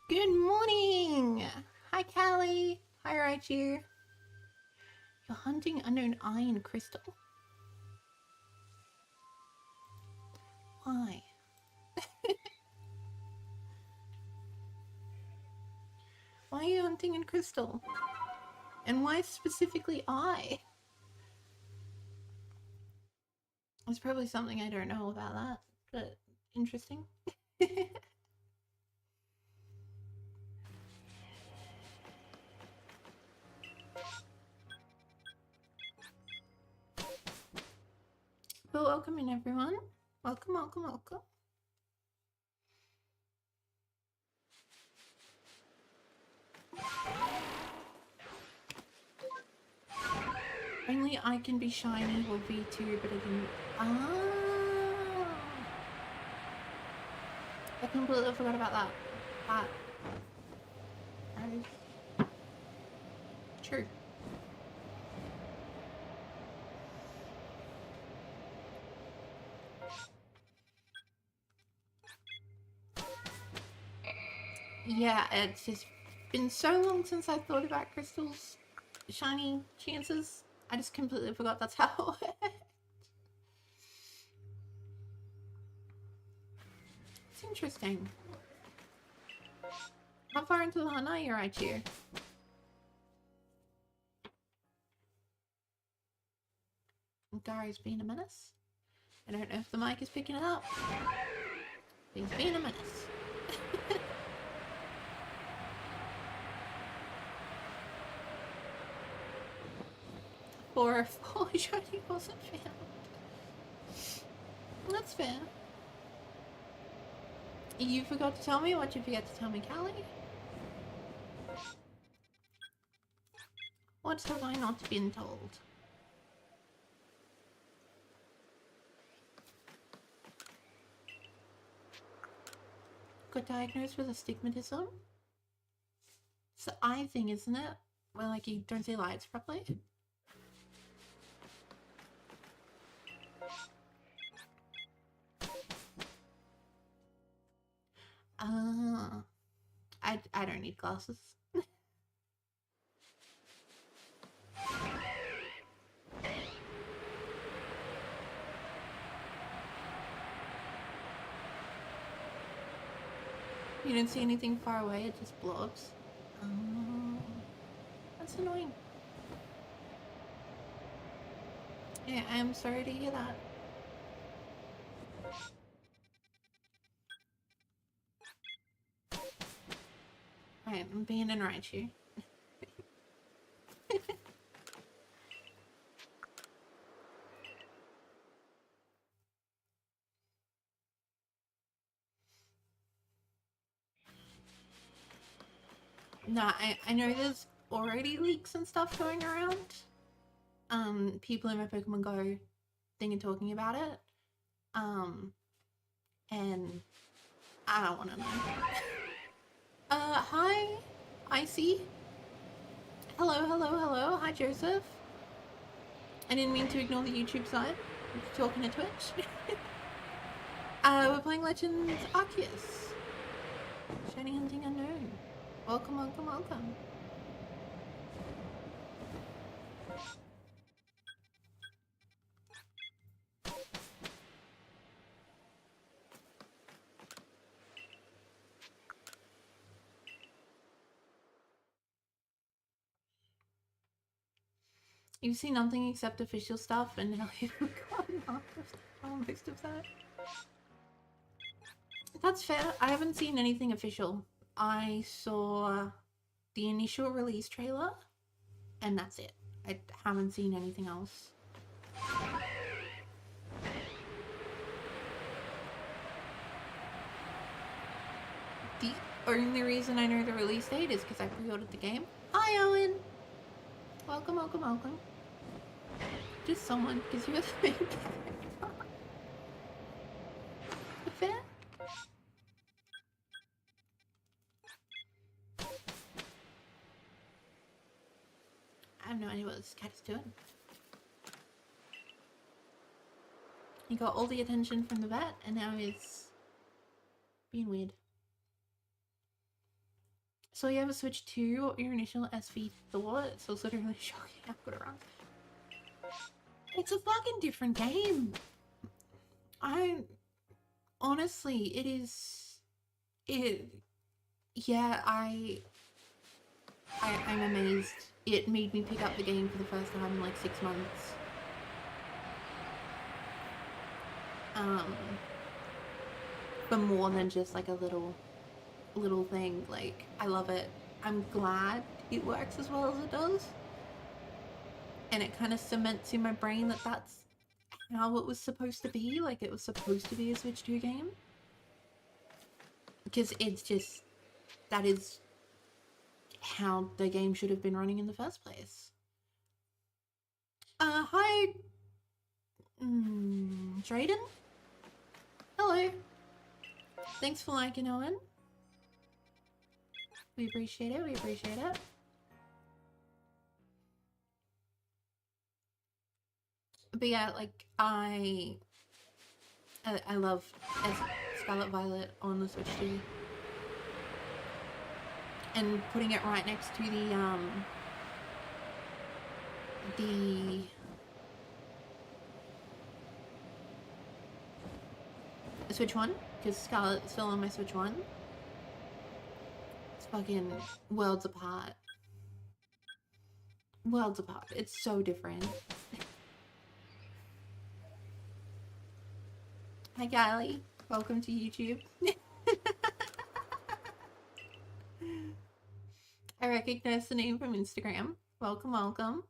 Good morning! Hi, Callie. Hi, Raichu. You're hunting unknown iron crystal. Why? Why are you hunting in crystal? And why specifically I? There's probably something I don't know about that, but interesting. But welcome in, everyone. Welcome, welcome, welcome. Only I can be shiny or V2, but I didn't. Ah! I completely forgot about that. That is true. Yeah, it's just been so long since I thought about crystals' shiny chances. I just completely forgot that's how it worked. It's interesting. How far into the hunt are you right here? Gary's being a menace. I don't know if the mic is picking it up. He's being a menace. Or four shiny wasn't found. That's fair. You forgot to tell me what you forget to tell me, Callie? What have I not been told? Got diagnosed with astigmatism? It's the eye thing, isn't it? Where like you don't see lights properly? I don't need glasses. You don't see anything far away, it just blobs. Oh, that's annoying. Yeah, I am sorry to hear that. Right, I'm being in Raichu. No, I know there's already leaks and stuff going around. People in my Pokemon Go thing are talking about it. And I don't want to know. Hi, Icy. Hello, hello, hello. Hi, Joseph. I didn't mean to ignore the YouTube side. We're talking to Twitch. We're playing Legends Arceus. Shiny Hunting Unknown. Welcome, welcome, welcome. You've seen nothing except official stuff, and now you've forgotten most of that. That's fair. I haven't seen anything official. I saw the initial release trailer, and that's it. I haven't seen anything else. The only reason I know the release date is because I pre-ordered the game. Hi, Owen! Welcome, welcome, welcome. Just someone, because you're the main character. Fair? I have no idea what this cat is doing. He got all the attention from the vet, and now he's being weird. So you have a Switch 2, what your initial SV thought? It's also really shocking how good it runs. It's a fucking different game. Honestly, it is... Yeah, I'm amazed. It made me pick up the game for the first time in like 6 months. For more than just like a little thing. Like, I love it. I'm glad it works as well as it does. And it kind of cements in my brain that that's how it was supposed to be. Like, it was supposed to be a Switch 2 game. Because it's just... that is how the game should have been running in the first place. Hi... Drayden? Hello. Thanks for liking, Owen. We appreciate it, we appreciate it. But yeah, like, I love Scarlet Violet on the Switch 2. And putting it right next to the Switch 1, because Scarlet's still on my Switch 1. It's fucking worlds apart. Worlds apart. It's so different. Hi, Gally. Welcome to YouTube. I recognize the name from Instagram. Welcome, welcome.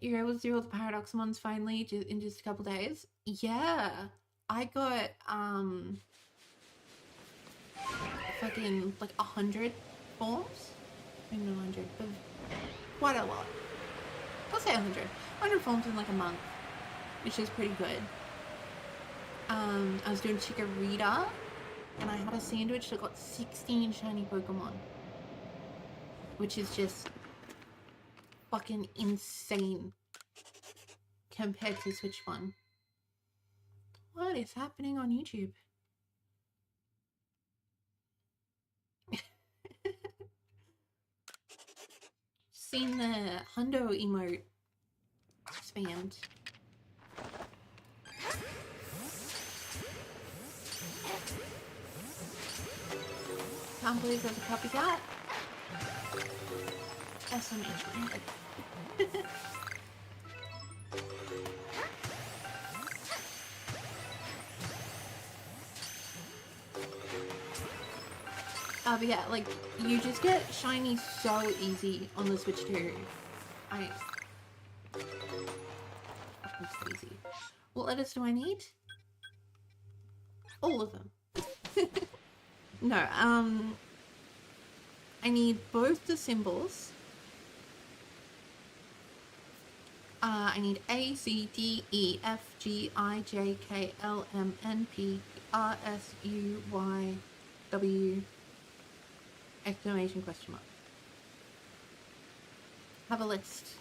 You're able to do all the Paradoxmons finally in just a couple days? Yeah. I got, fucking, like, 100 forms? Maybe not 100, but quite a lot. I'll say 100. 100 forms in, like, a month, which is pretty good. I was doing Chikorita, and I had a sandwich that got 16 shiny Pokemon. Which is just fucking insane compared to Switch 1. What is happening on YouTube? Seen the Hundo emote spammed. Can't believe there's a copycat. That's what makes my head. But yeah, like, you just get shiny so easy on the Switch 2. Fucking crazy. What letters do I need? All of them. No, I need both the symbols. I need A, C, D, E, F, G, I, J, K, L, M, N, P, R, S, U, Y, W, exclamation question mark. Have a list.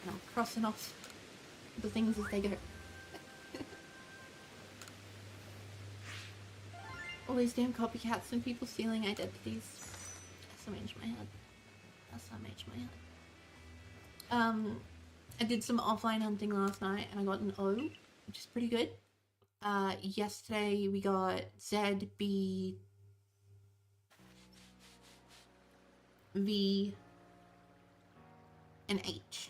And I'm crossing off the things as they go. All these damn copycats and people stealing identities. SMH my head. SMH my head. I did some offline hunting last night and I got an O, which is pretty good. Yesterday we got Z, B, V, and H.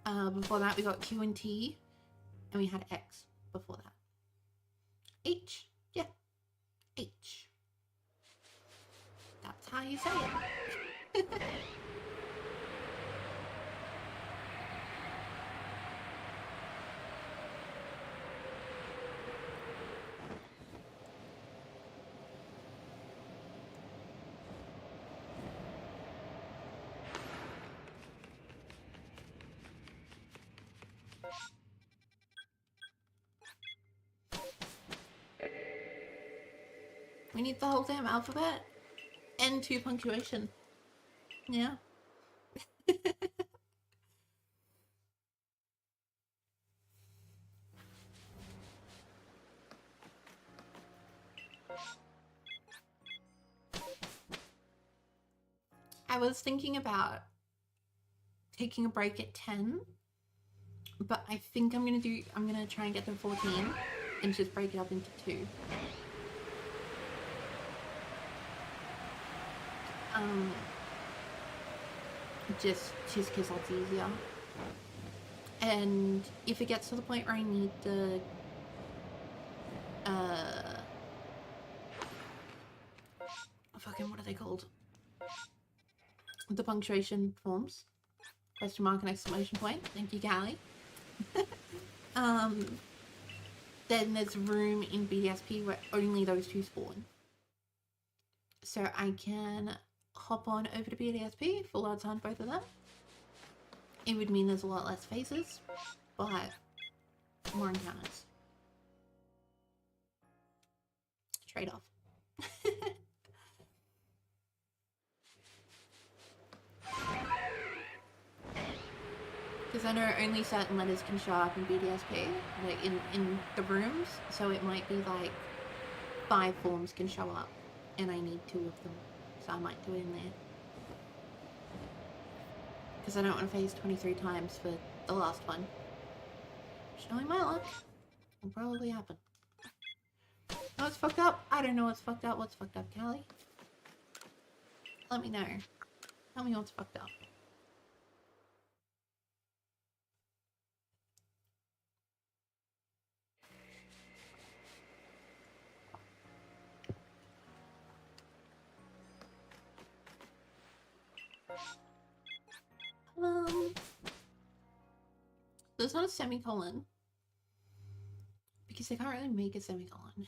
Before that we got Q and T, and we had X before that. H, yeah, H. That's how you say it. We need the whole damn alphabet and 2 punctuation. Yeah. I was thinking about taking a break at 10, but I think I'm gonna try and get to 14 and just break it up into 2. Just because that's easier. And if it gets to the point where I need the fucking, what are they called? The punctuation forms. Question mark and exclamation point. Thank you, Callie. Then there's room in BDSP where only those 2 spawn. So I can hop on over to BDSP, full odds on both of them. It would mean there's a lot less faces, but more encounters. Trade-off. Because I know only certain letters can show up in BDSP, like in the rooms, so it might be like 5 forms can show up, and I need 2 of them, so I might do it in there. Because I don't want to phase 23 times for the last one. Showing my luck will probably happen. Oh, it's fucked up? I don't know what's fucked up. What's fucked up, Callie? Let me know. Tell me what's fucked up. There's not a semicolon. Because they can't really make a semicolon.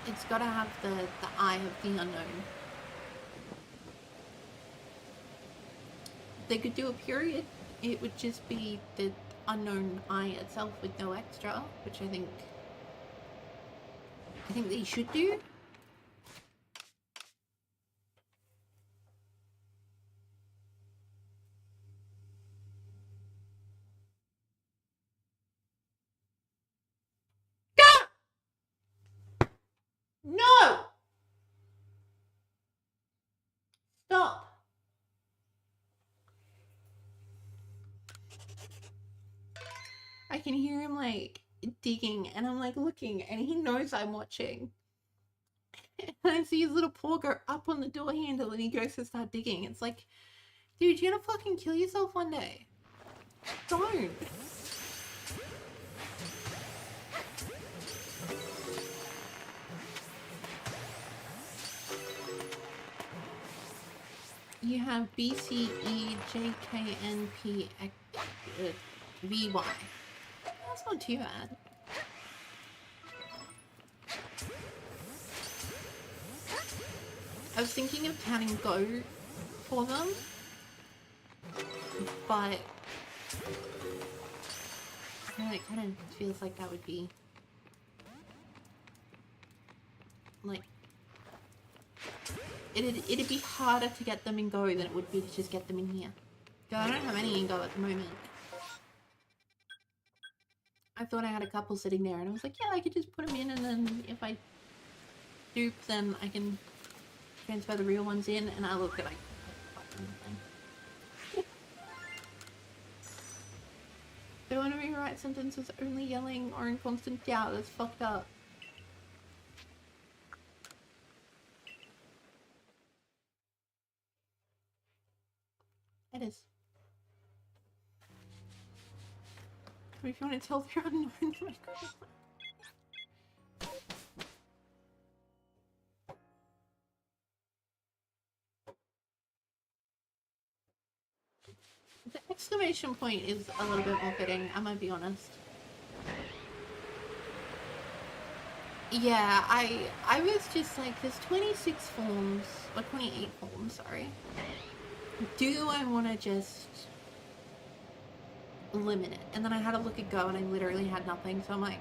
It's gotta have the eye of the unknown. They could do a period. It would just be the unknown eye itself with no extra, which I think they should do. No! Stop. I can hear him like digging, and I'm like looking, and he knows I'm watching. And I see his little paw go up on the door handle, and he goes to start digging. It's like, dude, you're gonna fucking kill yourself one day. Don't. You have BCEJKNPVY. That's not too bad. I was thinking of counting Go for them, but it kind of feels like that would be like it'd be harder to get them in Go than it would be to just get them in here. I don't have any in Go at the moment. I thought I had a couple sitting there, and I was like, yeah, I could just put them in, and then if I dupe, then I can transfer the real ones in, and I look at like they want to rewrite sentences only yelling or in constant doubt. That's fucked up. It is. If you want to tell they're unknown, the exclamation point is a little bit more fitting, I might be honest. Yeah, I was just like, there's 26 forms, or 28 forms, sorry. Do I want to just limit it? And then I had a look at Go, and I literally had nothing, so I'm like,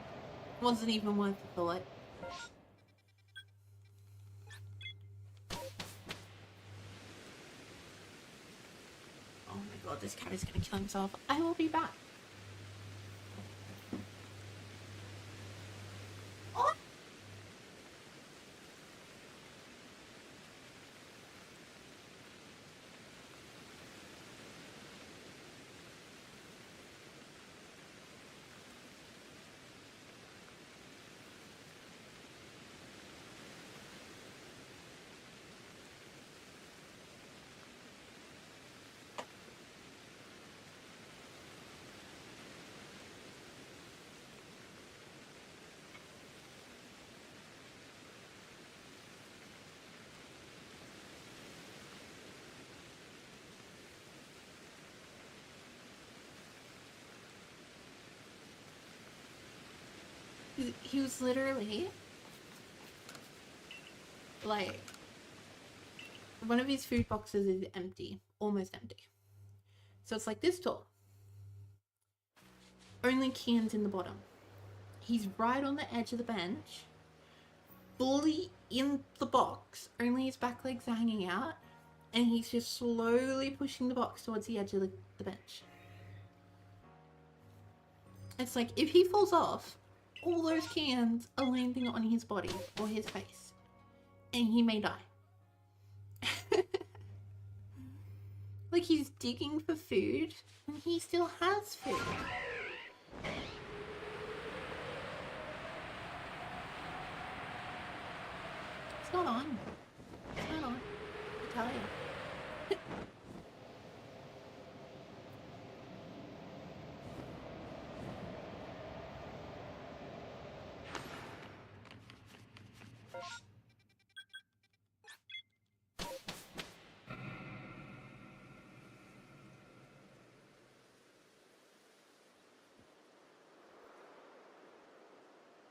wasn't even worth the thought. Oh my god, this cat is gonna kill himself. I will be back. He was literally like, one of his food boxes is empty, almost empty. So it's like this tall. Only cans in the bottom. He's right on the edge of the bench, fully in the box, only his back legs are hanging out, and he's just slowly pushing the box towards the edge of the bench. It's like, if he falls off, all those cans are landing on his body or his face, and he may die. Like, he's digging for food, and he still has food. It's not on. It's not on. I tell you.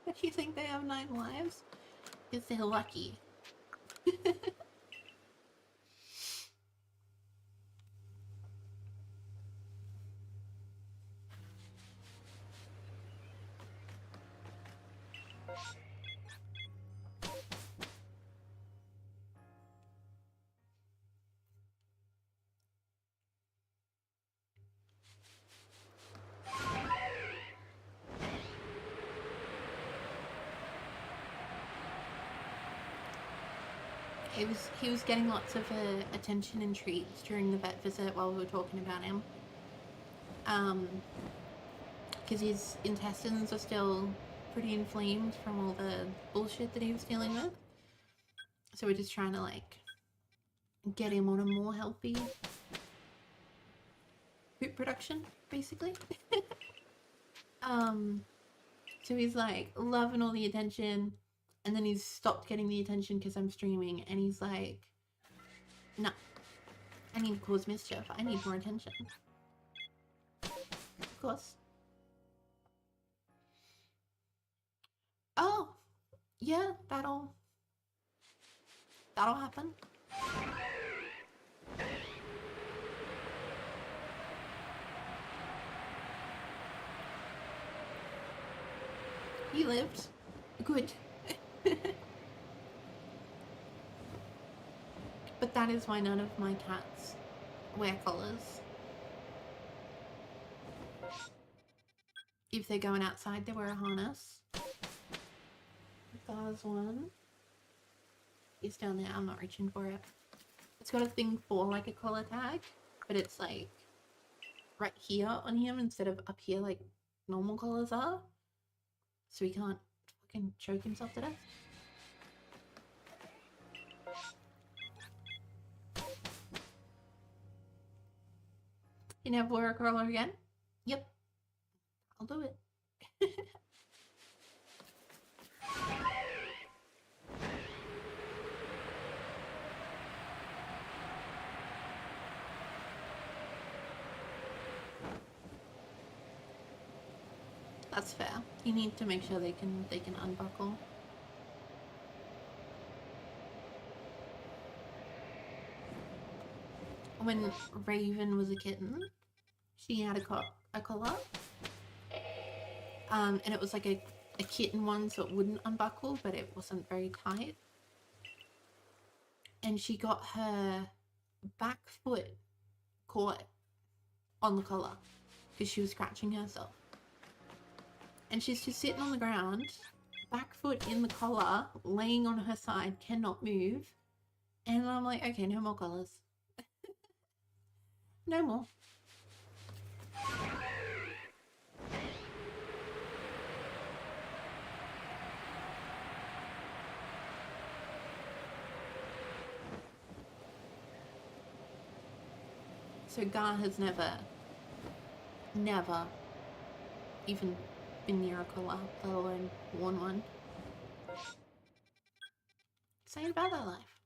If you think they have 9 lives, because they're lucky. He was getting lots of attention and treats during the vet visit while we were talking about him. Because his intestines are still pretty inflamed from all the bullshit that he was dealing with. So we're just trying to like get him on a more healthy poop production, basically. So he's like loving all the attention, and then he's stopped getting the attention because I'm streaming, and he's like, no, I need to cause mischief. I need more attention. Of course. Oh, yeah, that'll happen. He lived. Good. But that is why none of my cats wear collars. If they're going outside, they wear a harness. There's one. It's down there. I'm not reaching for it. It's got a thing for like a collar tag, but it's like right here on him instead of up here like normal collars are. So he can't fucking choke himself to death. You never wear a collar again? Yep. I'll do it. That's fair. You need to make sure they can unbuckle. When Raven was a kitten, she had a collar. And it was like a kitten one, so it wouldn't unbuckle, but it wasn't very tight. And she got her back foot caught on the collar because she was scratching herself. And she's just sitting on the ground, back foot in the collar, laying on her side, cannot move. And I'm like, okay, no more collars. No more. So Gar has never even been near a collar, let alone worn one. Saying about that life.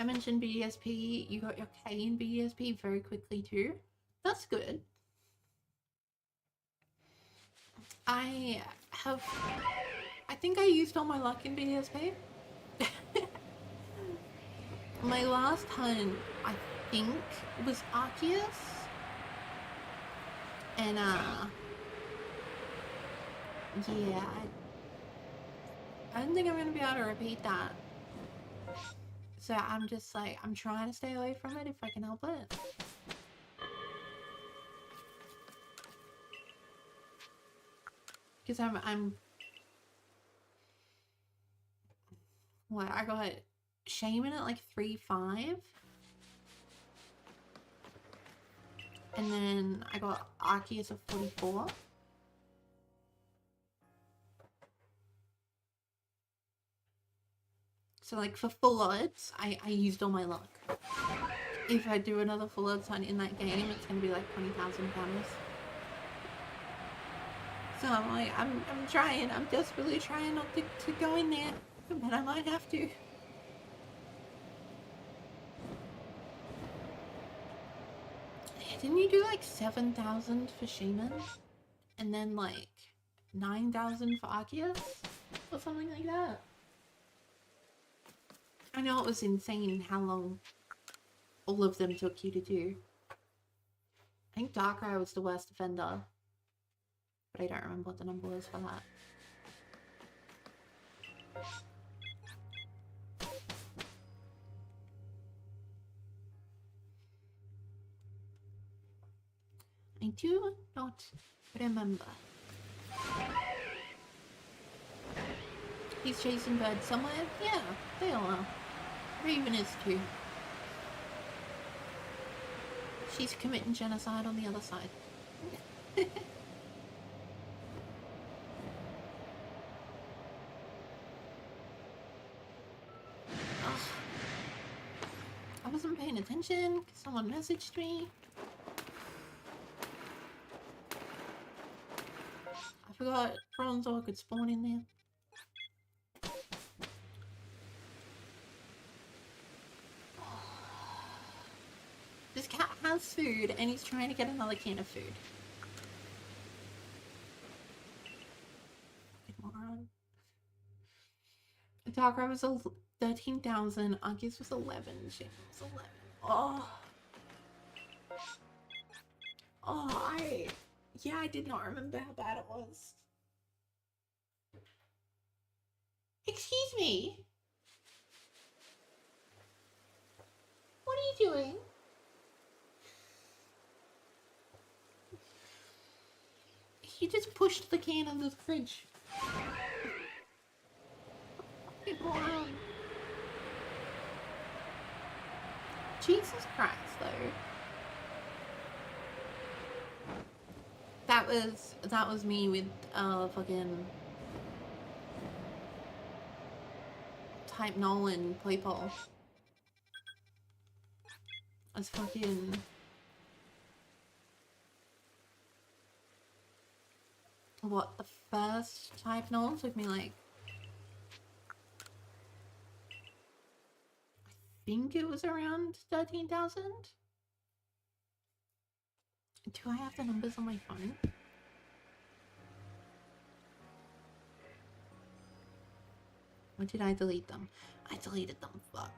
mentioned BDSP. You got your K in BDSP very quickly too. That's good. I think I used all my luck in BDSP. My last hunt, I think, was Arceus. And, yeah, I don't think I'm going to be able to repeat that. So I'm just like, I'm trying to stay away from it if I can help it. Because what, I got Shaman at like 3-5. And then I got Arceus at 44. So like for full odds, I used all my luck. If I do another full odds hunt in that game, it's gonna be like 20,000 counters. So I'm like, I'm trying, I'm desperately trying not to go in there, but I might have to. Didn't you do like 7,000 for Shaman? And then like 9,000 for Arceus? Or something like that? I know it was insane how long all of them took you to do. I think Darkrai was the worst offender. But I don't remember what the number was for that. I do not remember. He's chasing birds somewhere? Yeah, they all are. Raven is too. She's committing genocide on the other side. I wasn't paying attention because someone messaged me. I forgot Bronzor could spawn in there. This cat has food and he's trying to get another can of food. Fucking moron. Darkrai was 13,000. Arceus was 11. Shaman was 11. Oh. Oh, yeah, I did not remember how bad it was. Excuse me? What are you doing? He just pushed the can under the fridge. Jesus Christ, though. That was me with fucking type Nolan playpole. I was fucking what, the first type Nolan took me like I think it was around 13,000. Do I have the numbers on my phone? Or did I delete them? I deleted them, fuck.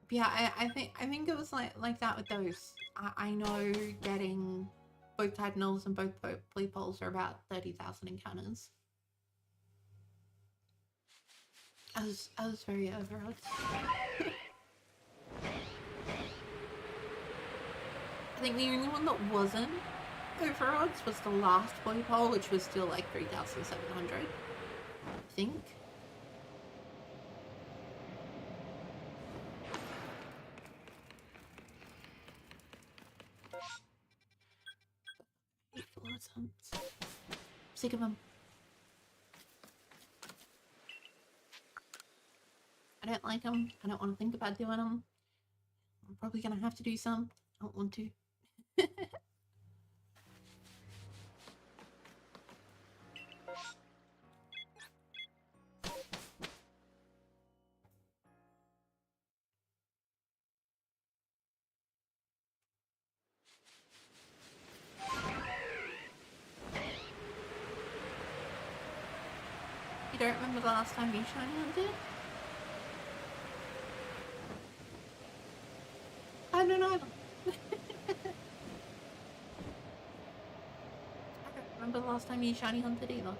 Yeah, I think it was like that with those. I know getting both type nulls and both play poles are about 30,000 encounters. I was very overawed. I think the only one that wasn't overodds was the last play pole, which was still like 3,700. I think. Sick of them. I don't like them. I don't want to think about doing them. I'm probably gonna have to do some. I don't want to. don't remember the last time you shiny hunted. I don't know. I don't remember the last time you shiny hunted either.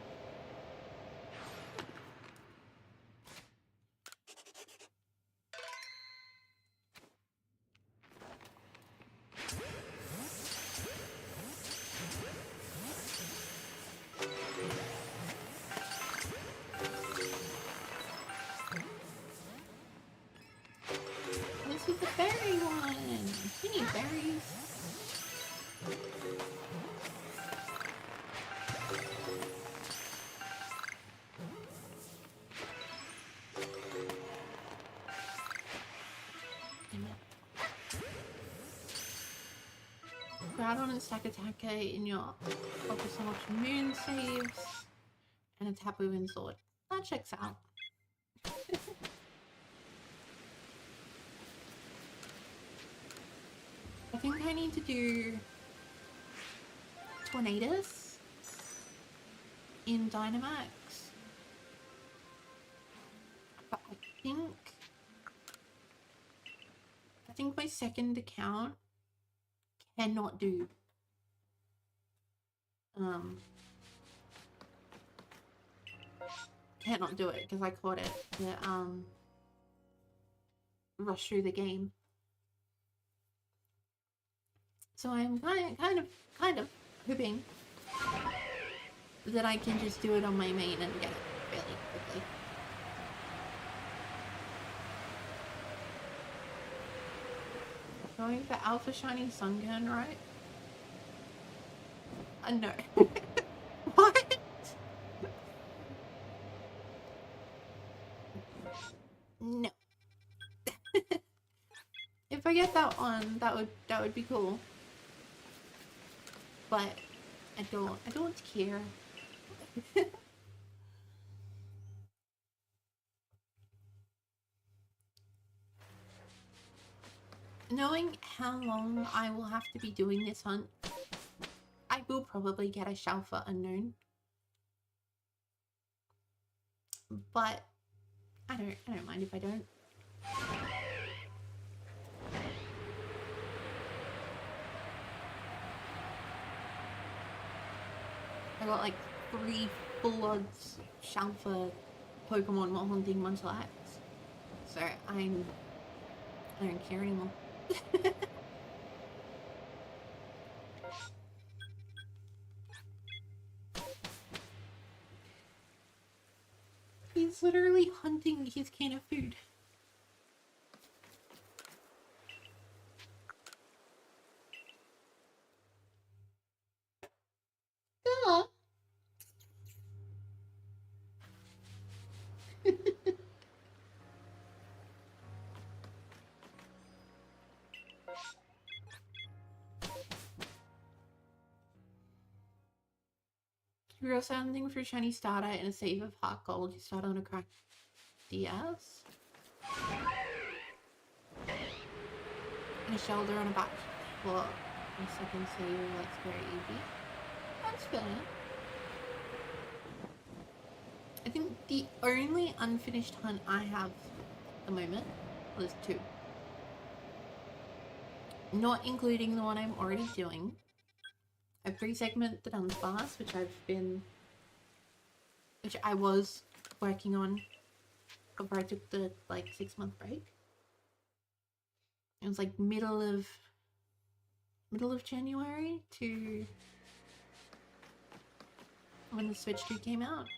This is the berry one. We need berries. Groudon and Stack Attacker in your focus on option moon saves, and a Tapu and Sword. That checks out. I think I need to do Tornadus in Dynamax, but I think my second account cannot do cannot do it because I caught it to rush through the game. So I'm kind of hoping that I can just do it on my main and get it fairly quickly. Going for Alpha Shiny Sunkern, right? No. What? No. If I get that one, that would be cool. But I don't care. Knowing how long I will have to be doing this hunt, I will probably get a Shalfa Unown. But I don't mind if I don't. I got like 3 full odds Shalfa Pokemon while hunting Munchlax. So I don't care anymore. He's literally hunting his can of food. Duh. Real sounding for shiny starter and a save of heart gold. You start on a cracked DS. And a shoulder on a back. Well, a second save, that's very easy. That's fair. I think the only unfinished hunt I have at the moment was 2. Not including the one I'm already doing. I pre-segment the Dunsparce, which I was working on before I took the 6-month break. It was like middle of January to when the Switch 2 came out.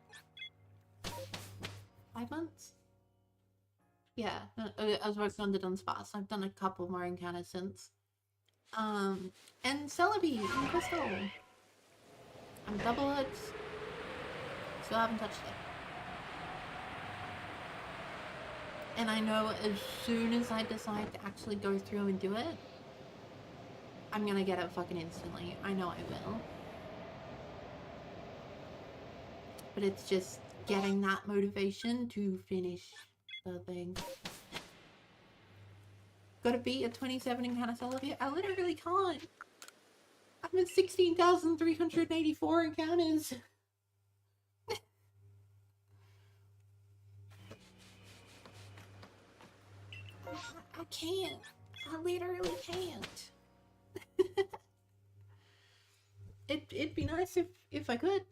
5 months? Yeah, I was working on the Dunsparce. I've done a couple more encounters since. And Celebi and Crystal. I'm double hooks. Still haven't touched it. And I know as soon as I decide to actually go through and do it, I'm gonna get it fucking instantly. I know I will. But it's just getting that motivation to finish the thing. Gotta beat a 27 encounter Celebi. I literally can't. I'm at 16,384 encounters. can't. I literally can't. It'd be nice if I could.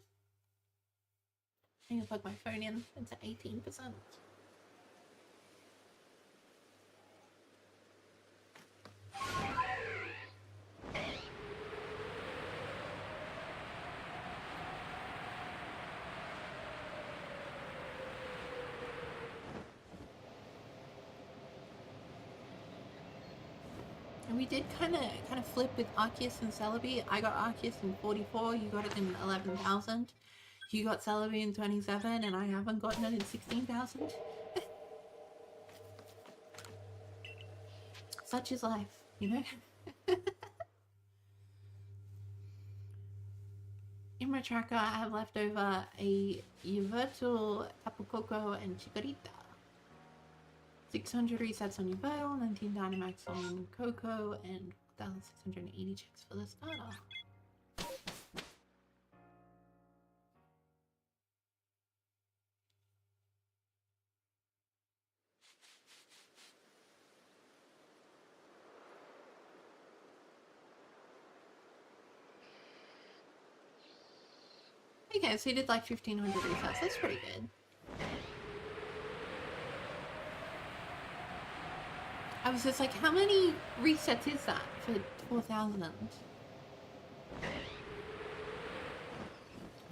I need to plug my phone in. It's at 18%. And we did kind of flip with Arceus and Celebi. I got Arceus in 44. You got it in 11,000. You got Celebi in 27, and I haven't gotten it in 16,000. Such is life, you know? In my tracker, I have left over a Yvertal, Tapu Koko, and Chikorita. 600 resets on Yvertal, 19 Dynamax on Coco, and 1,680 checks for the starter. Okay, so he did like 1,500 resets. That's pretty good. I was just like, how many resets is that for 4,000?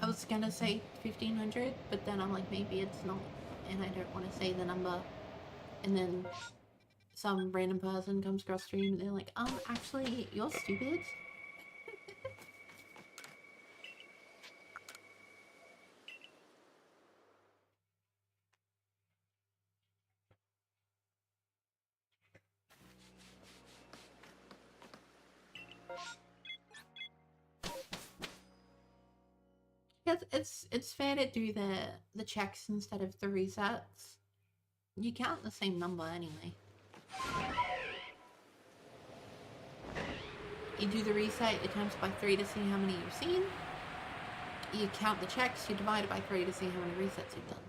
I was gonna say 1,500, but then I'm like, maybe it's not, and I don't want to say the number. And then some random person comes across stream and they're like, actually, you're stupid. It's fair to do the checks instead of the resets. You count the same number anyway. You do the reset, you times by 3 to see how many you've seen. You count the checks, you divide it by 3 to see how many resets you've done.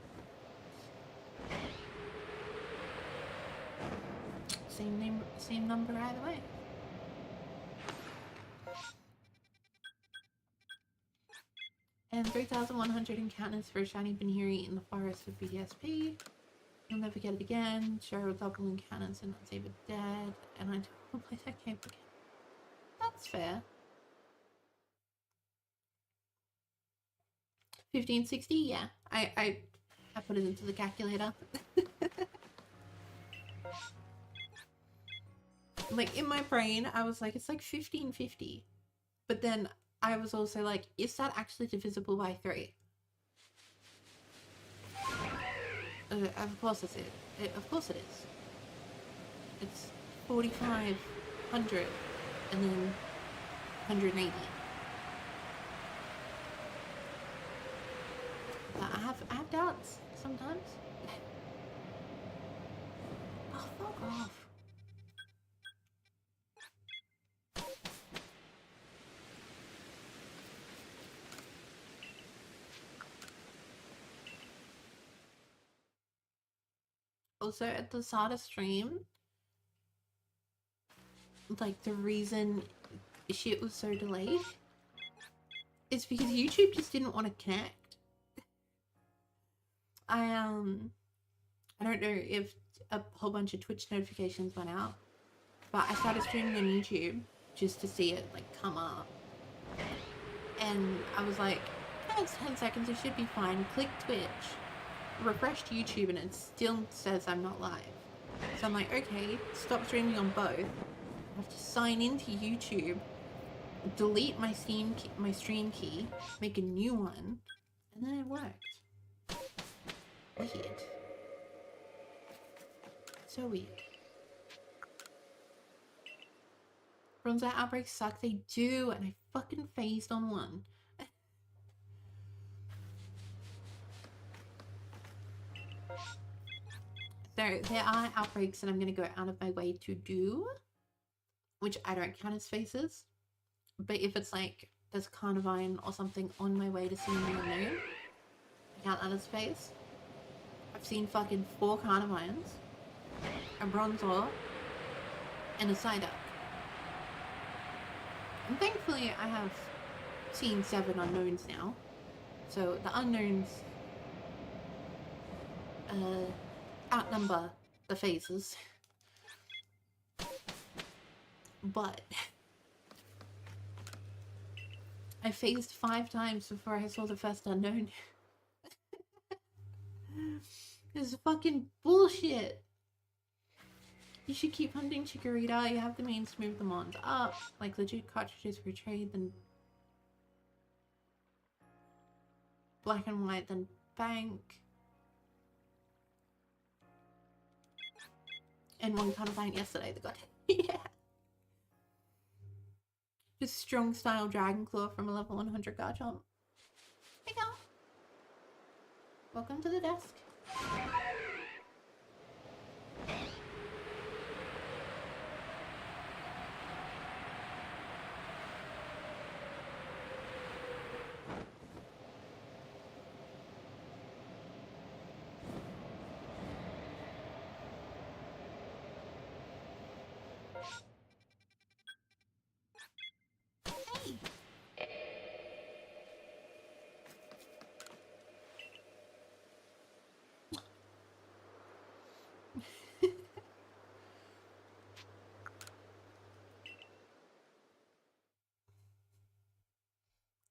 Same number either way. And 3,100 encounters for a shiny Baniri in the forest of BDSP. You'll never get it again. Cheryl double encounters and not save it dead. And I don't play that game again. That's fair. 1560, yeah. I put it into the calculator. Like in my brain, I was like, it's like 1550. But then I was also like, is that actually divisible by 3? Of course it's it. Of course it is. It's 4,500 and then 180. But I have doubts sometimes. Oh, fuck off. Also, at the start of stream, like, the reason shit was so delayed is because YouTube just didn't want to connect. I don't know if a whole bunch of Twitch notifications went out, but I started streaming on YouTube just to see it, like, come up. And I was like, oh, it's 10 seconds, it should be fine. Click Twitch. Refreshed YouTube and it still says I'm not live. So I'm like, okay, stop streaming on both. I have to sign into YouTube, delete my stream key, make a new one, and then it worked. Weird. So weird. Bronzer outbreaks suck, they do, and I fucking phased on one. There are outbreaks that I'm going to go out of my way to do, which I don't count as phases. But if it's like there's Carnivine or something on my way to seeing the Unown, I count that as phase. I've seen fucking 4 Carnivines, a Bronzor, and a Psyduck. And thankfully I have seen 7 unknowns now. So the unknowns outnumber the phases. But I phased 5 times before I saw the first unknown. This is fucking bullshit. You should keep hunting Chikorita. You have the means to move the mons up, like legit cartridges for trade, then black and white, then bank. And one card of bank yesterday, the god. Yeah. Just strong style Dragon Claw from a level 100 Garchomp. Hey go. Welcome to the desk.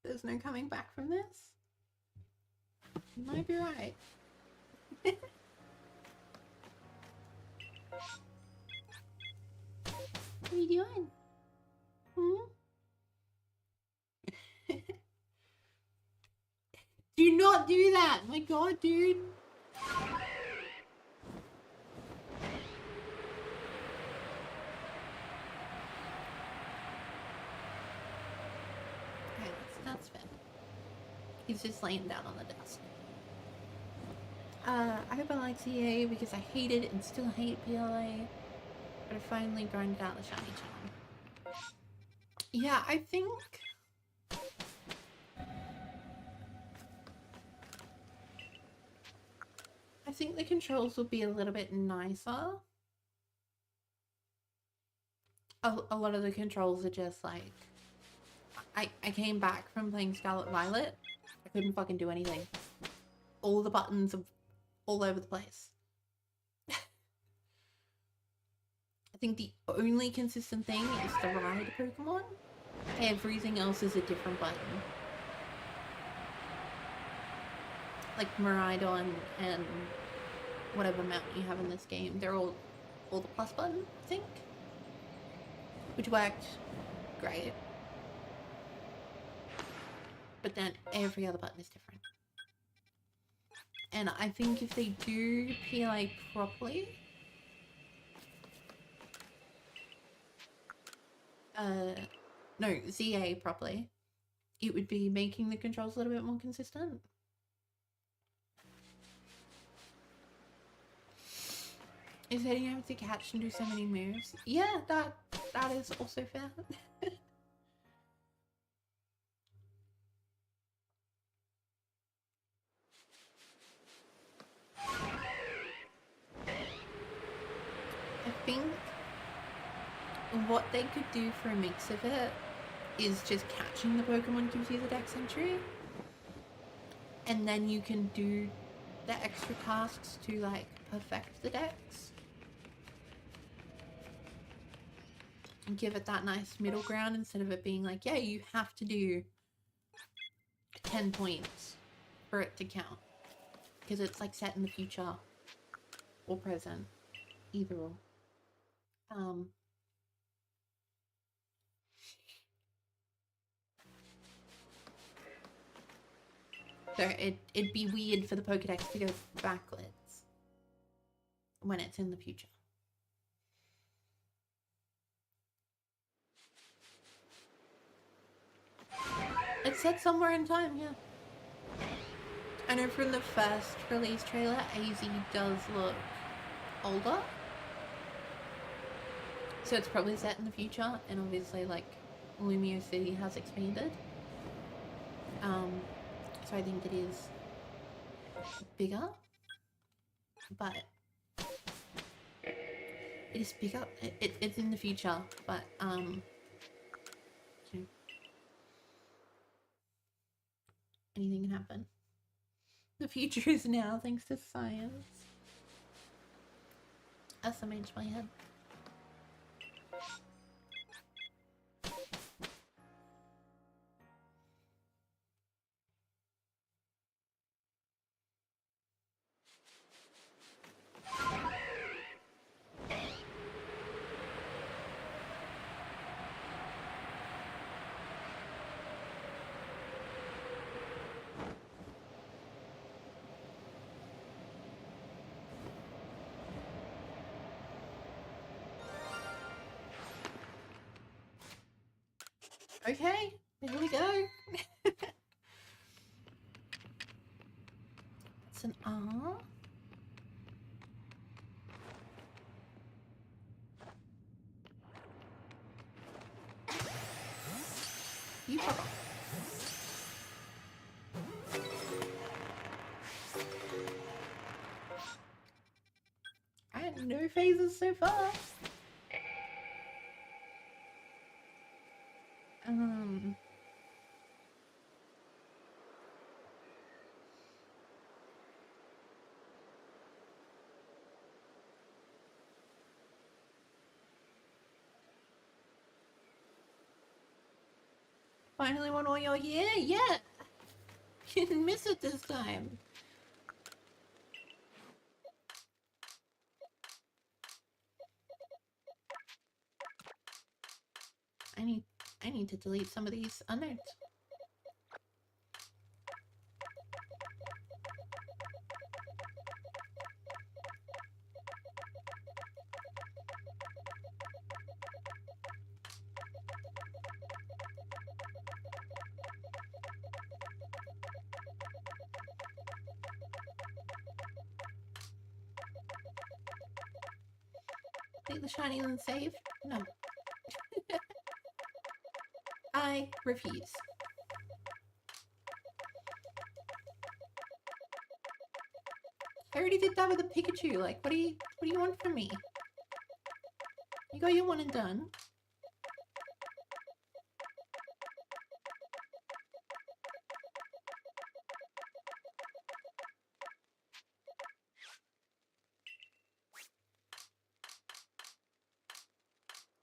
There's no coming back from this. You might be right. What are you doing? Do not do that! My god, dude! Okay, that's fair. He's just laying down on the desk. I hope I like CA because I hated and still hate PLA, but I finally grinded out the shiny charm. Yeah, I think the controls will be a little bit nicer. A lot of the controls are just like, I came back from playing Scarlet Violet, I couldn't fucking do anything. All the buttons are all over the place. I think the only consistent thing is the ride Pokemon. Everything else is a different button. Like Miraidon and whatever mountain you have in this game, they're all the plus button, I think. Which worked great. But then every other button is different. And I think if they do PLA properly, no, ZA properly, it would be making the controls a little bit more consistent. Is heading over to catch and do so many moves? Yeah, that is also fair. I think what they could do for a mix of it is just catching the Pokemon gives you the Dex entry, and then you can do the extra tasks to like perfect the Dex. And give it that nice middle ground instead of it being like, yeah, you have to do 10 points for it to count. Because it's like set in the future or present, either or. So it'd be weird for the Pokedex to go backwards when it's in the future. It's set somewhere in time, yeah. I know from the first release trailer, AZ does look older. So it's probably set in the future, and obviously, like, Lumio City has expanded. So I think it is bigger. But It is bigger. It's in the future, but you know, anything can happen. The future is now, thanks to science. SMH my head. Okay, here we go. It's an R. You fuck off. I had no phases so far. Finally won all your year? Yeah! You didn't miss it this time. I need to delete some of these unknowns. Take the shiny and save? No. I refuse. I already did that with a Pikachu. Like, what do you want from me? You got your one and done.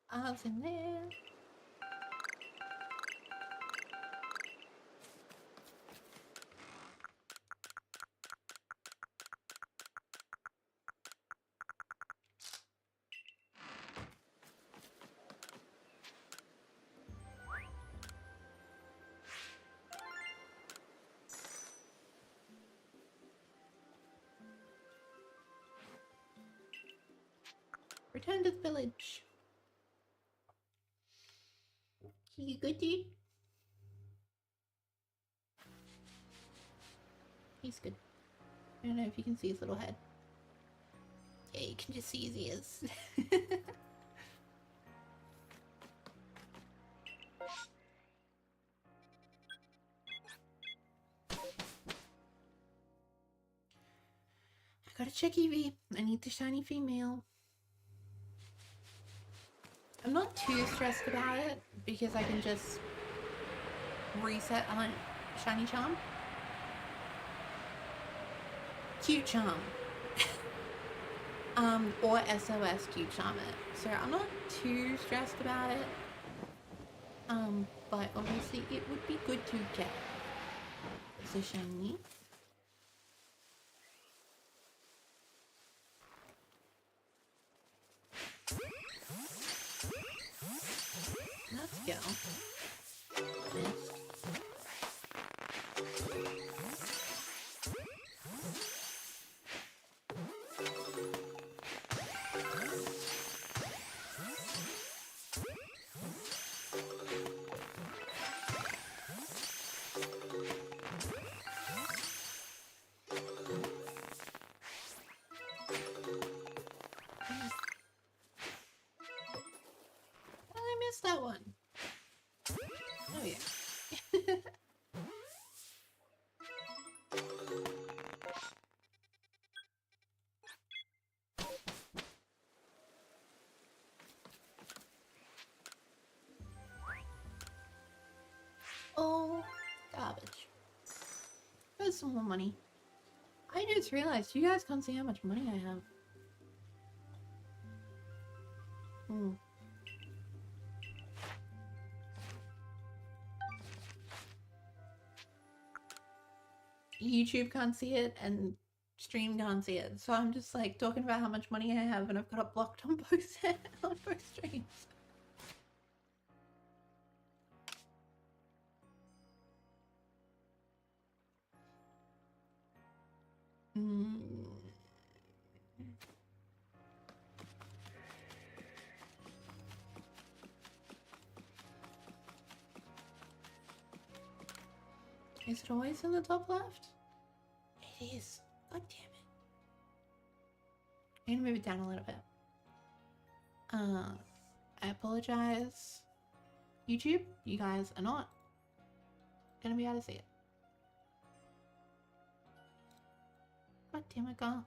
I was in there. Return to the village. You good, dude? He's good. I don't know if you can see his little head. Yeah, you can just see his ears. I gotta check EV. I need the shiny female. I'm not too stressed about it because I can just reset on shiny charm. Cute charm. Or SOS cute charm it. So I'm not too stressed about it. But obviously it would be good to get the shiny. Let's go. Missed. I missed that one. Oh yeah. some more money. I just realized you guys can't see how much money I have. YouTube can't see it and stream can't see it, so I'm just like talking about how much money I have, and I've got it blocked on both on both streams. Is it always in the top left? It is. God damn it. I'm gonna move it down a little bit. I apologize. YouTube, you guys are not gonna be able to see it. God damn it, girl.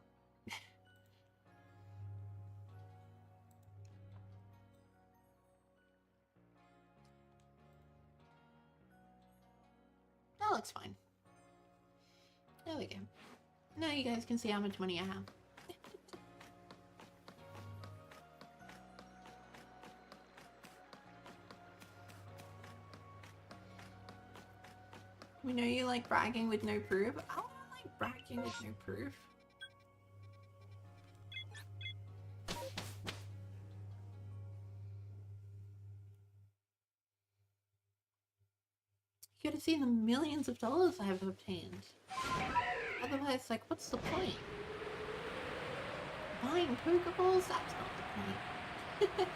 That looks fine. There we go. Now you guys can see how much money I have. We know you like bragging with no proof. I don't like bragging with no proof. You gotta see the millions of dollars I have obtained. Otherwise, like, what's the point? Buying Pokeballs? That's not the point.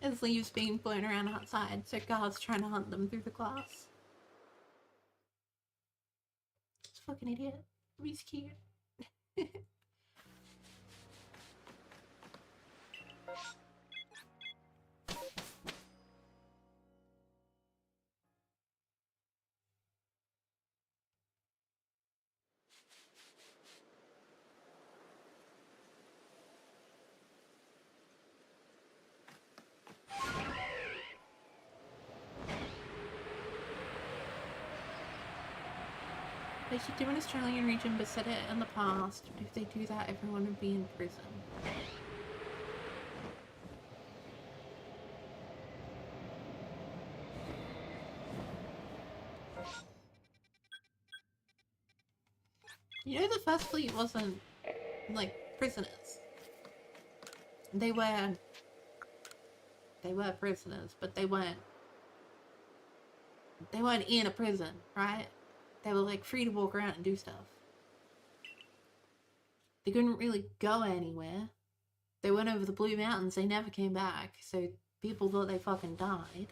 As leaves being blown around outside, so guards trying to hunt them through the glass. This fucking idiot. He's cute. They should do an Australian region but set it in the past. If they do that, everyone would be in prison. You know, the first fleet wasn't, like, prisoners. They were prisoners, but they weren't in a prison, right? They were like free to walk around and do stuff. They couldn't really go anywhere. They went over the Blue Mountains, they never came back, so people thought they fucking died.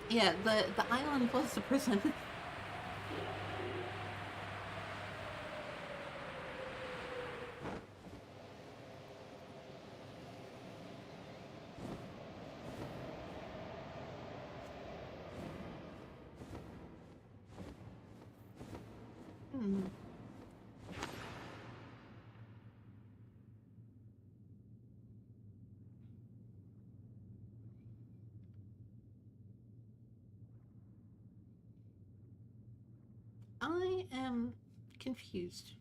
Yeah, the island was the prison. I am confused.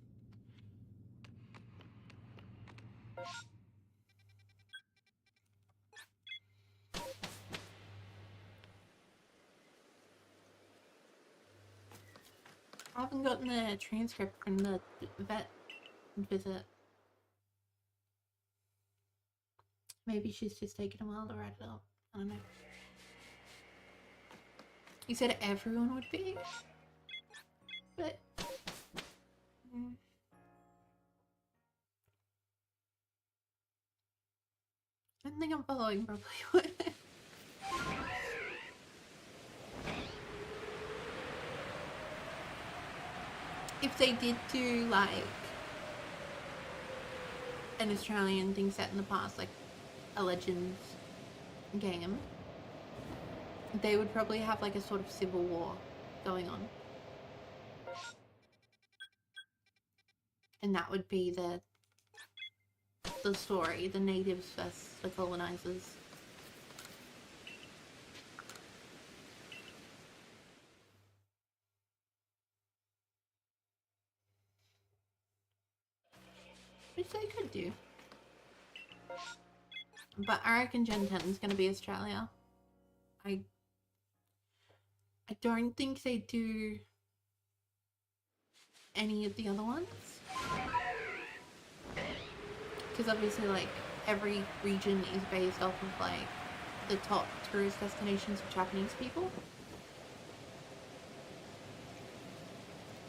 I haven't gotten the transcript from the vet visit. Maybe she's just taking a while to write it up. I don't know. You said everyone would be? But... I don't think I'm following properly. if they did do like an Australian thing set in the past, like a Legends game, they would probably have like a sort of civil war going on. And that would be the story, the natives versus the colonizers. Which they could do. But I reckon Gen 10 is going to be Australia. I don't think they do any of the other ones. Because obviously, like, every region is based off of, like, the top tourist destinations for Japanese people.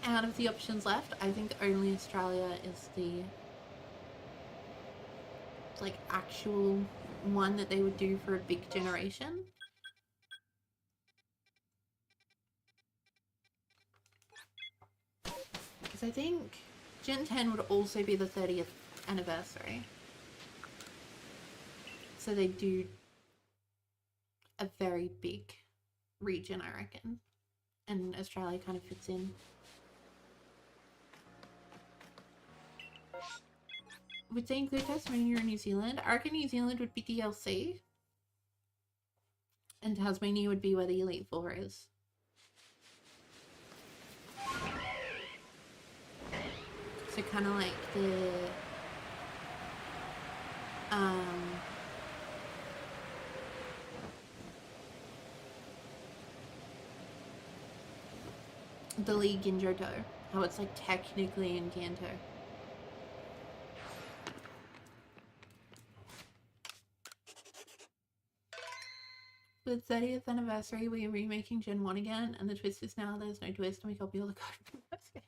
Out of the options left, I think only Australia is the, like, actual one that they would do for a big generation. Because I think Gen 10 would also be the 30th anniversary. So they do a very big region, I reckon. And Australia kind of fits in. Would they include Tasmania or New Zealand? I reckon New Zealand would be DLC. And Tasmania would be where the Elite Four is. So kind of like the League in Johto. How it's like technically in Kanto. For the 30th anniversary, we are remaking Gen 1 again, and the twist is now there's no twist, and we copy all the code from those games.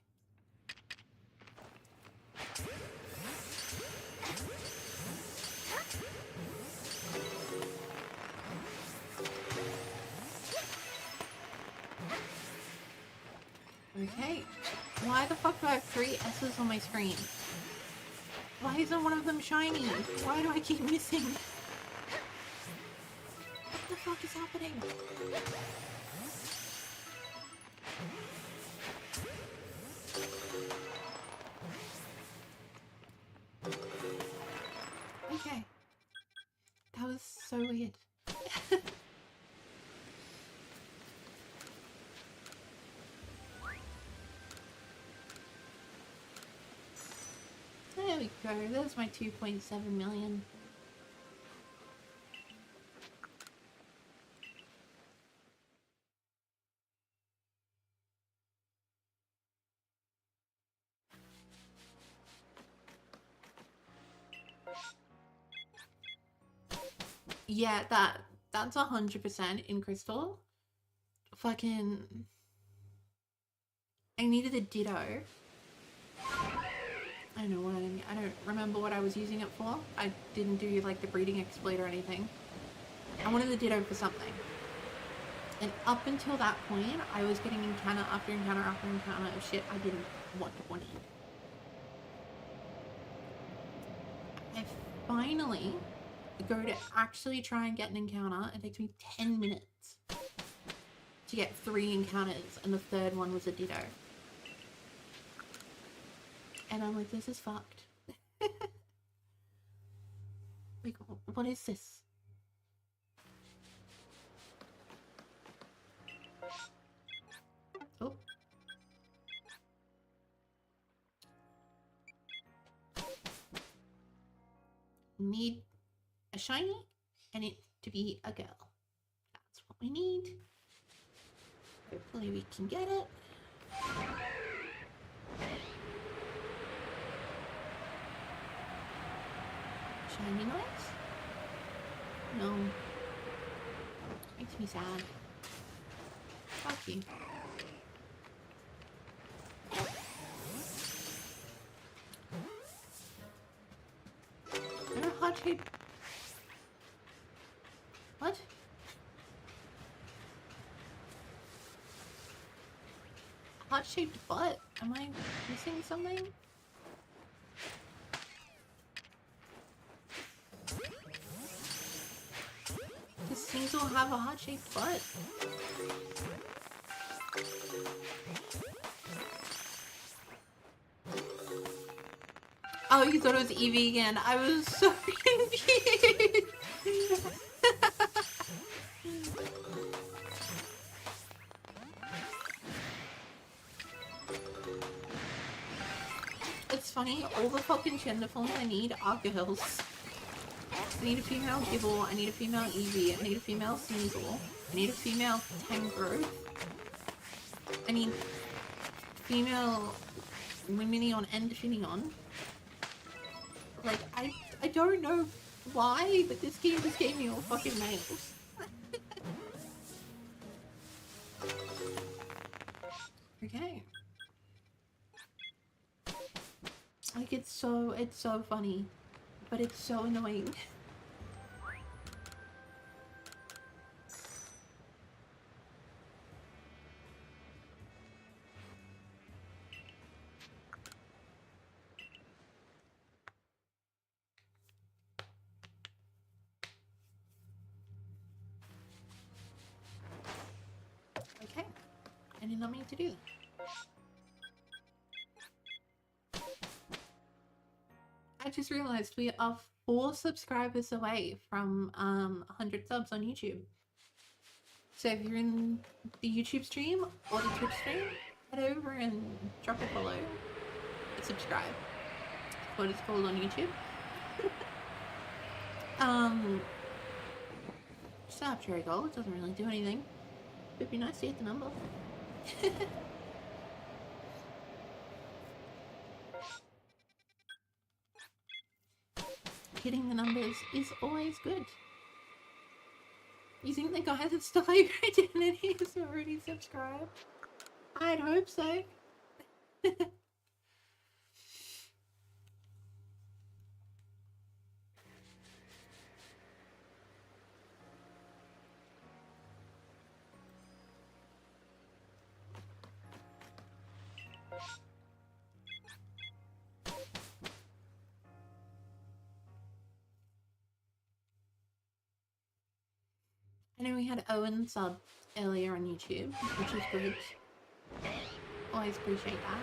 Okay. Why the fuck do I have 3 S's on my screen? Why isn't one of them shiny? Why do I keep missing? What the fuck is happening? Okay. That was so weird. There we go. There's my 2.7 million. Yeah, that's 100% in Crystal. Fucking... I needed a Ditto. I don't know what I don't remember what I was using it for. I didn't do like the breeding exploit or anything. I wanted the Ditto for something. And up until that point, I was getting encounter after encounter after encounter of shit I didn't want. I finally go to actually try and get an encounter. It takes me 10 minutes to get 3 encounters, and the third one was a Ditto. And I'm like, this is fucked. Like, what is this? Oh. Need a shiny and it to be a girl. That's what we need. Hopefully we can get it. Shiny lights? No. Makes me sad. Fuck you. Heart-shaped... What? Heart-shaped butt? Am I missing something? Does Sneasel have a heart-shaped butt? Oh, you thought it was Eevee again. I was so confused. It's funny, all the fucking gender forms I need are girls. I need a female Gibble, I need a female Eevee, I need a female Sneasel, I need a female Tangrowth, I need female Lumineon and Definion. Like, I don't know why, but this game just gave me all fucking males. Okay. Like, it's so funny, but it's so annoying. Okay. I did not mean to do that. I just realized we are 4 subscribers away from 100 subs on YouTube. So if you're in the YouTube stream or the Twitch stream, head over and drop a follow and subscribe. That's what it's called on YouTube. Just arbitrary goal, it doesn't really do anything. It'd be nice to hit the number. Hitting the numbers is always good. You think the guy that stole your identity is already subscribed? I'd hope so. I know we had Owen sub earlier on YouTube, which is good. Always appreciate that.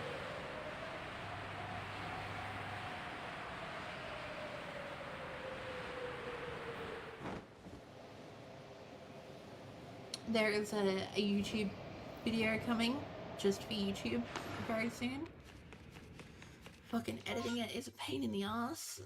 There is a YouTube video coming just for YouTube very soon. Fucking editing it is a pain in the ass.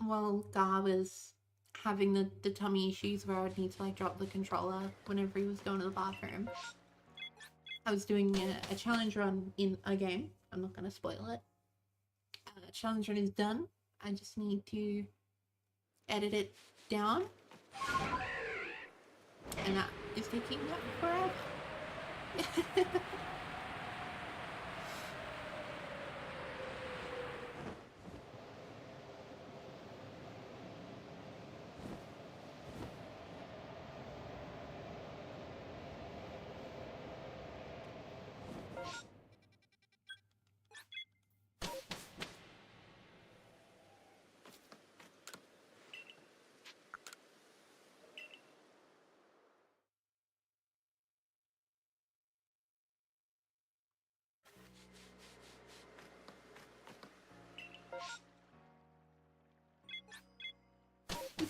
While Gar was having the tummy issues where I'd need to like drop the controller whenever he was going to the bathroom, I was doing a challenge run in a game. I'm not going to spoil it. Challenge run is done. I just need to edit it down. And that is taking forever.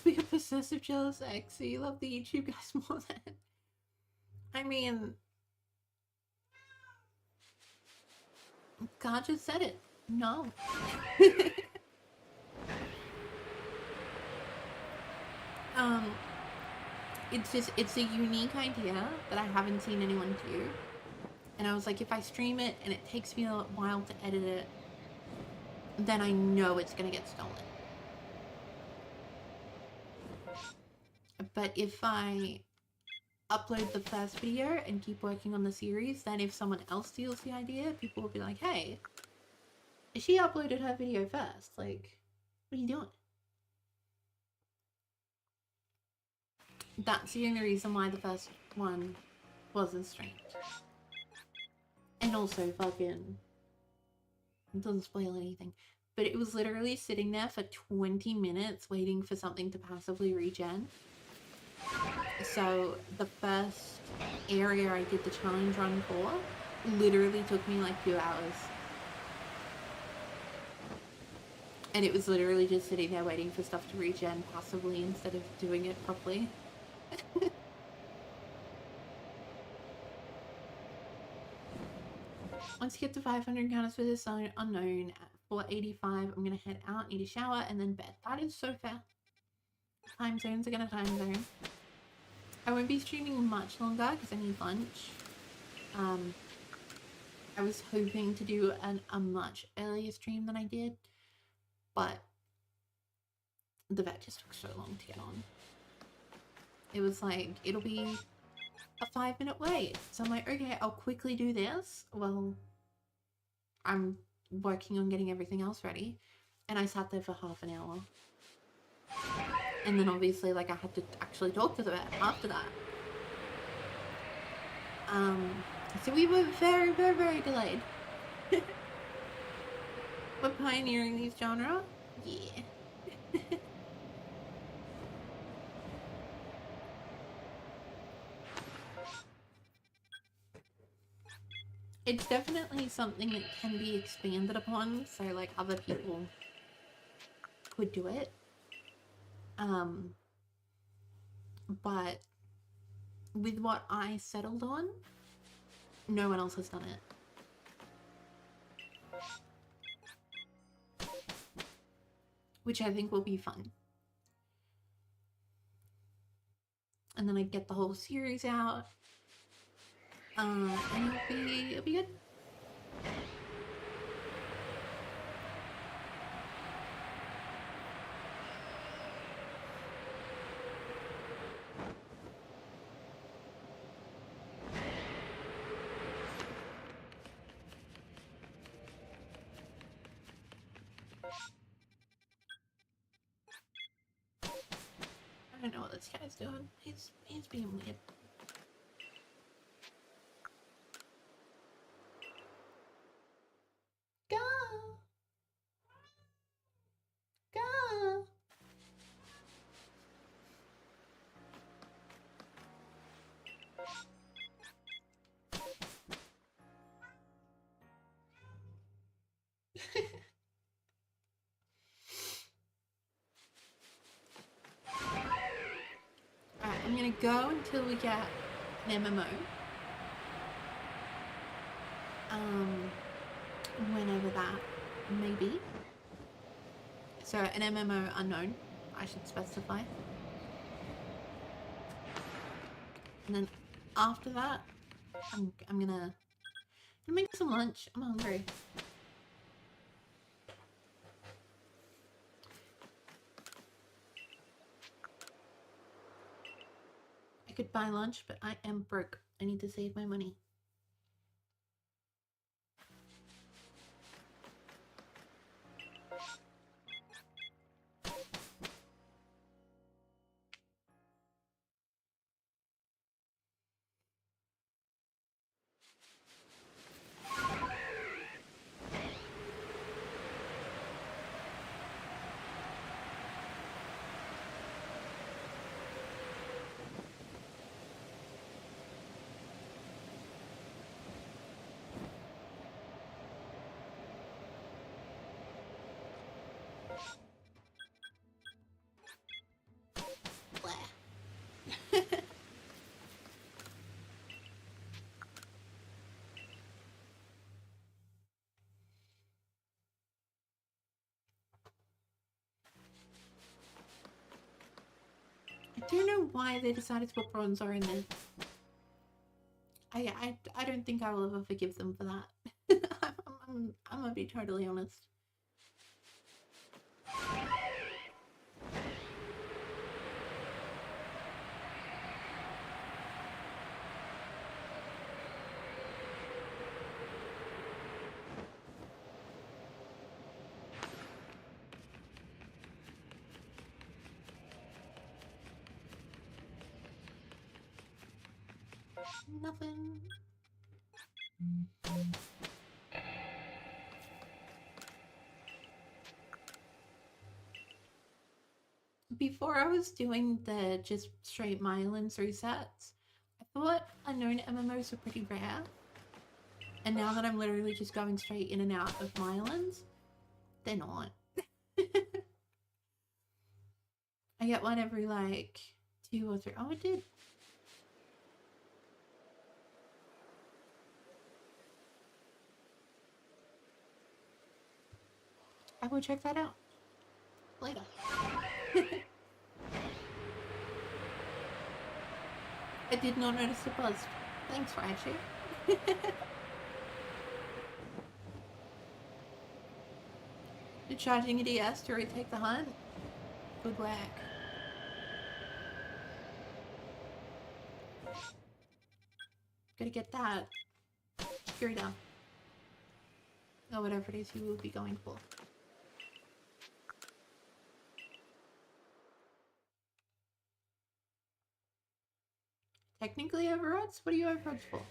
Be a possessive, jealous ex, so you love the YouTube guys more than... I mean... God just said it. No. It's a unique idea that I haven't seen anyone do. And I was like, if I stream it and it takes me a while to edit it, then I know it's gonna get stolen. But if I upload the first video and keep working on the series, then if someone else steals the idea, people will be like, hey, she uploaded her video first. Like, what are you doing? That's the only reason why the first one wasn't streamed. And also fucking... It doesn't spoil anything. But it was literally sitting there for 20 minutes waiting for something to passively regen. So the first area I did the challenge run for literally took me like 2 hours. And it was literally just sitting there waiting for stuff to regen passively instead of doing it properly. Once you get to 500 encounters for this unknown at 485, I'm going to head out, need a shower, and then bed. That is so fair. Time zones are going to time zone. I won't be streaming much longer because I need lunch. I was hoping to do a much earlier stream than I did, but the vet just took so long to get on. It was like, it'll be a 5-minute wait. So I'm like, okay, I'll quickly do this. Well, I'm working on getting everything else ready. And I sat there for half an hour. And then obviously, like, I had to actually talk to the vet after that. So we were very, very, very delayed. We're pioneering these genre. Yeah. It's definitely something that can be expanded upon, so like other people could do it. But with what I settled on, no one else has done it. Which I think will be fun. And then I get the whole series out. And it'll be good. I don't know what this guy's doing. He's being weird. Go! Go! Alright, I'm gonna go until we get an MMO. Whenever that may be. So an MMO unknown, I should specify. And then after that, I'm gonna make some lunch. I'm hungry. I could buy lunch, but I am broke. I need to save my money. I don't know why they decided to put Bronzor in there. I don't think I will ever forgive them for that. I'm gonna be totally honest. Nothing. Before I was doing the just straight Mylands resets, I thought unknown MMOs were pretty rare. And now that I'm literally just going straight in and out of Mylands, they're not. I get one every like 2 or 3. Oh, it did. I will check that out later. I did not notice the buzz. Thanks, Ratchet. You're charging a DS to retake the hunt? Good whack. Gotta get that. Security. Or whatever it is you will be going for. Technically overroads? What are you overroads for?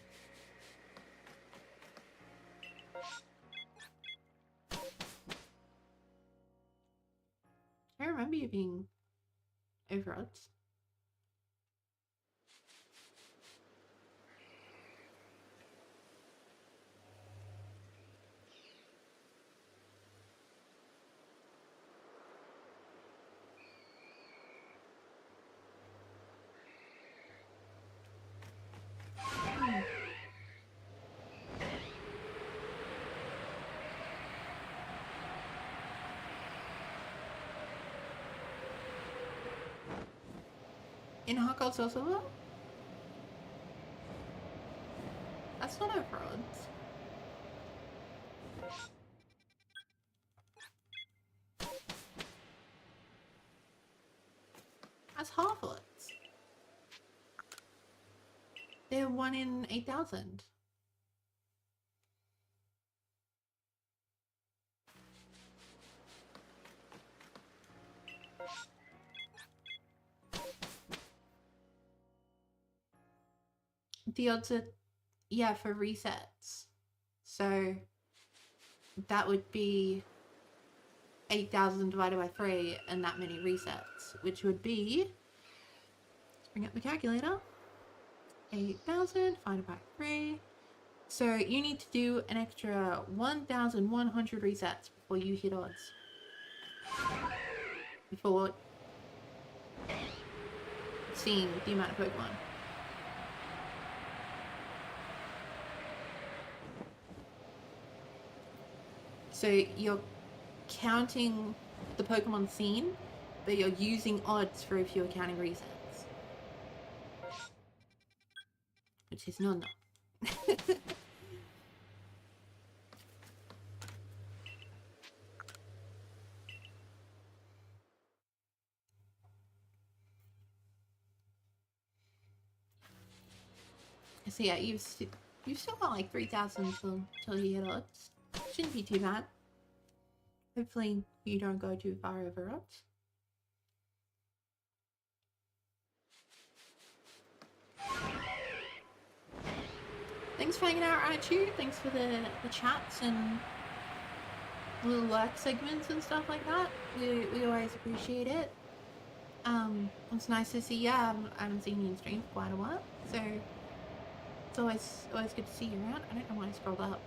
I remember you being overroads. In Hogwarts also? That's not overroads. That's half-lets. They're 1 in 8,000. The odds are, yeah, for resets. So that would be 8,000 divided by 3 and that many resets, which would be, let's bring up the calculator, 8,000 divided by 3. So you need to do an extra 1,100 resets before you hit odds. Before seeing the amount of Pokemon. So you're counting the Pokemon seen, but you're using odds for if you're counting resets. Which is not enough. So yeah, you've still got like 3,000 till you hit odds. Shouldn't be too bad. Hopefully you don't go too far over odds. Thanks for hanging out, Raichu. Thanks for the chats and little work segments and stuff like that. We always appreciate it. It's nice to see you. I haven't seen you in stream for quite a while, so it's always good to see you around. I don't know why I scrolled up.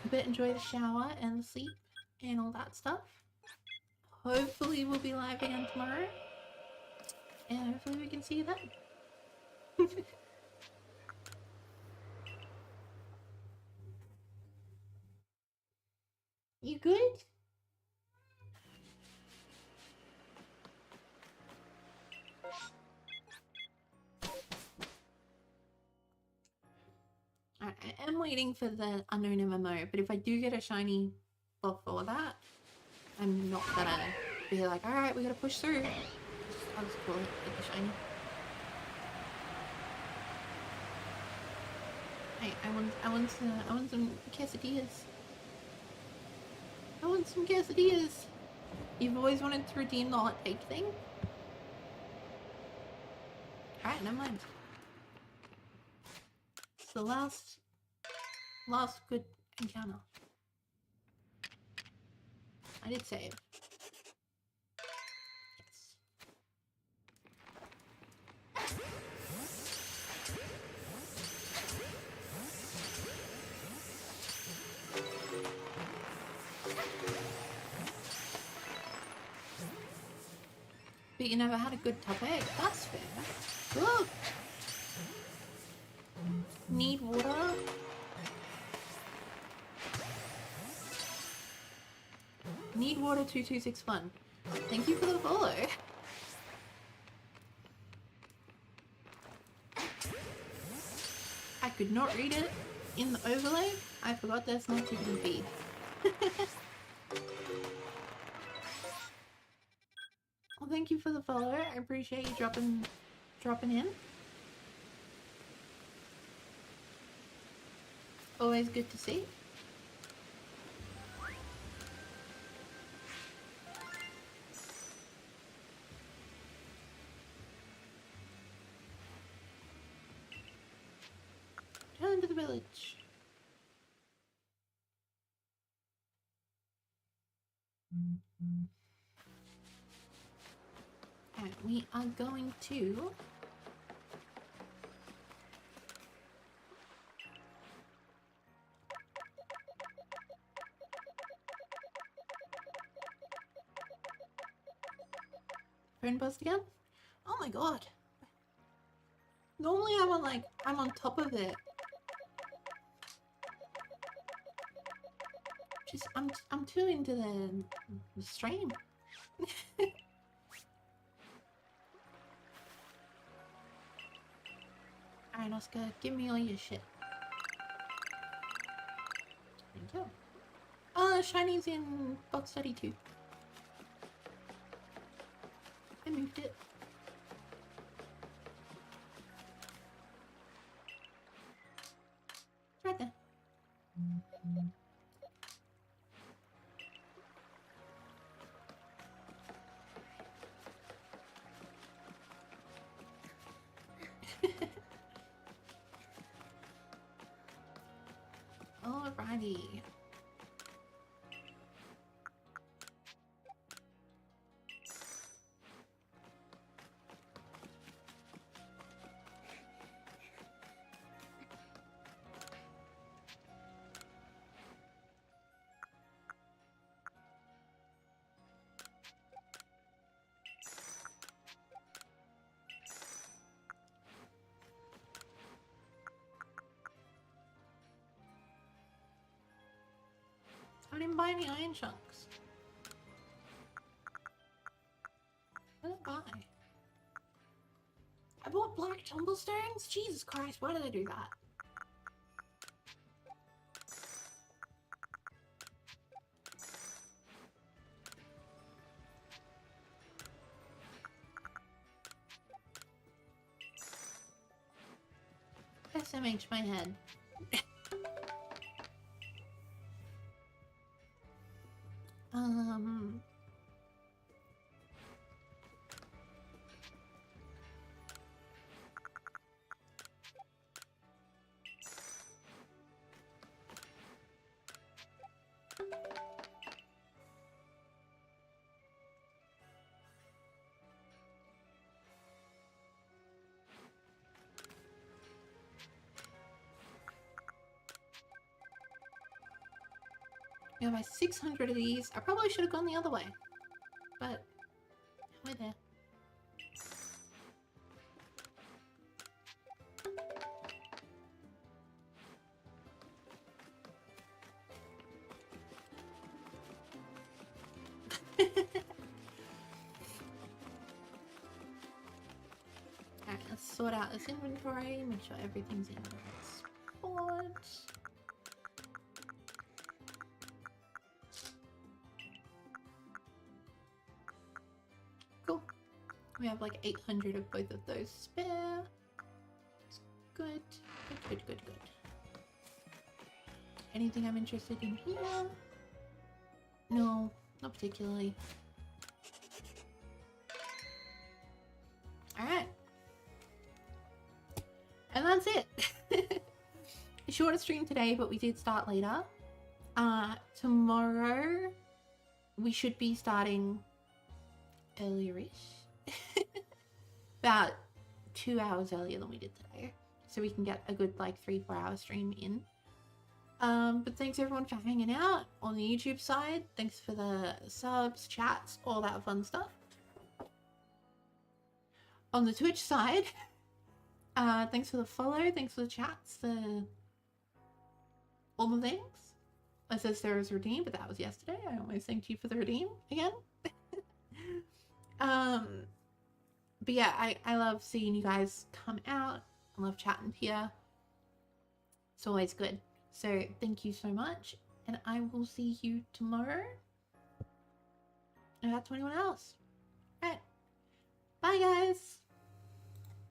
But enjoy the shower and the sleep and all that stuff. Hopefully we'll be live again tomorrow, and hopefully we can see you then. You good? I am waiting for the unknown MMO, but if I do get a shiny before that, I'm not gonna be like, alright, we gotta push through. I'll just call it get the shiny. Hey, I want some quesadillas. I want some quesadillas. You've always wanted to redeem the hot take thing? Alright, never mind. is the last good encounter. I did save. But you never had a good topic. That's fair. Look! Need water? Need water 2261. Thank you for the follow. I could not read it in the overlay. I forgot there's no activity feed. Well, thank you for the follow. I appreciate you dropping in. Always good to see. Turn to the village. Alright, we are going to phone buzzed again? Oh my god. Normally I'm on top of it. Just I'm too into the stream. Alright, Oscar, give me all your shit. Thank you. Shiny's in box 32. I moved it. It's right there. Alrighty. I didn't buy any iron chunks. What did I buy? I bought black tumblestones? Jesus Christ, why did I do that? SMH my head. We have 600 of these. I probably should have gone the other way, but we're there. Alright, let's sort out this inventory, make sure everything's in the right spot. Cool. We have like 800 of both of those spare. It's good. Good, good, good, good. Anything I'm interested in here? No, not particularly. Alright. And that's it. shorter stream today, but we did start later. Tomorrow we should be starting earlier-ish. About 2 hours earlier than we did today. So we can get a good like 3-4 hour stream in. But thanks everyone for hanging out on the YouTube side. Thanks for the subs, chats, all that fun stuff. On the Twitch side, thanks for the follow, thanks for the chats, all the things. It says Sarah's redeem, but that was yesterday. I almost thanked you for the redeem again. But yeah, I love seeing you guys come out. I love chatting here. It's always good. So thank you so much, and I will see you tomorrow. And that's anyone else. All right. Bye, guys.